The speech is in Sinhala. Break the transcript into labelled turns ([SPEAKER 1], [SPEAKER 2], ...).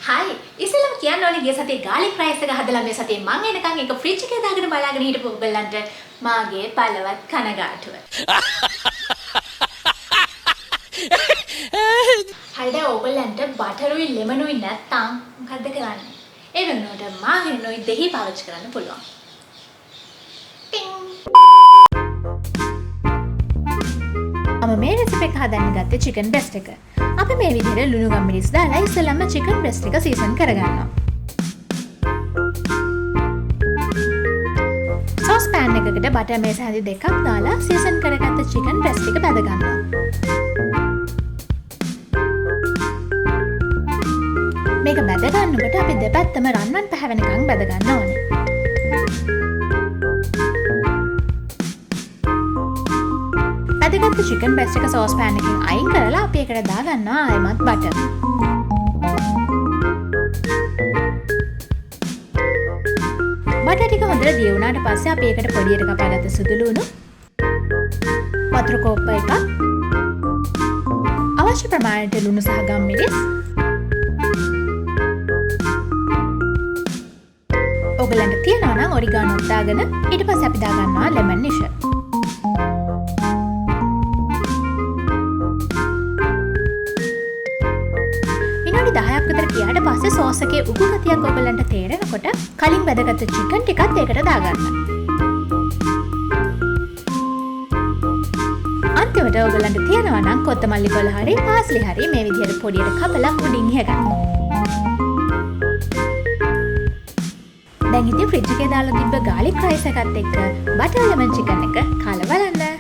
[SPEAKER 1] හයි ඉස්සෙල්ලාම කියන්න ඕනේ ගිය සතියේ garlic rice එක හදලා මේ සතියේ මං එනකන් ඒක ෆ්‍රිජ් එකේ දාගෙන බලාගෙන හිටපු ඔයගලන්ට මාගේ පළවත් කනගාටුව. හරිද ඔයගලන්ට බටරුයි ලෙමනුයි නැත්තම් මොකද්ද කරන්නේ? ඒ වෙනුවට මාගෙනුයි දෙහි පාවිච්චි කරන්න පුළුවන්. ටින් මේ රෙසිපි එක හදන්න ගත්තේ chicken breast එක. අපි මේ විදිහට ලුණු ගම්මිරිස් දාලා ඉස්සෙල්ලාම chicken breast එක සීසන් කරගන්නවා. sauce pan එකකට butter මේස හැඳි දෙකක් දාලා සීසන් කරගත්ත chicken breast එක බැද ගන්නවා. මේක බැද ගන්නකොට අපි දෙපැත්තම රන්වන් පැහැවෙනකන් බැද ගන්න ඕනේ. අදගත්තු chicken breast එක sauce pan එකකින් අයින් කරලා අපි ඒකට දාගන්නවා ආයෙමත් butter. butter ටික හොඳට දිය වුණාට පස්සේ අපි ඒකට පොඩියට කපාගත්ත සුදු ලුණු, වතුර කෝප්ප එකක්, අවශ්‍ය ප්‍රමාණයට ලුණු සහ ගම්මිරිස්, ඔයගලන්ට තියනවා නම් ඔරිගානෝ දාගෙන ඊට පස්සේ අපි දාගන්නවා lemon niche. විනාඩි 10ක් විතර ගියාට පස්සේ සෝස් එකේ උගු ගතියක් ඔයගලන්ට තේරෙනකොට කලින් බැදගත්තු චිකන් ටිකත් ඒකට දාගන්න. අන්තිමට ඔයගලන්ට තියනවා නම් කොත්තමල්ලි කොළ හරි පාස්ලි හරි මේ විදිහට පොඩියට කපලා උඩින් ඉහගන්න. දැන් ඉතින් ෆ්‍රිජ් එකේ දාලා තිබ්බ garlic rice එකත් එක්ක butter lemon chicken එක කාලා බලන්න.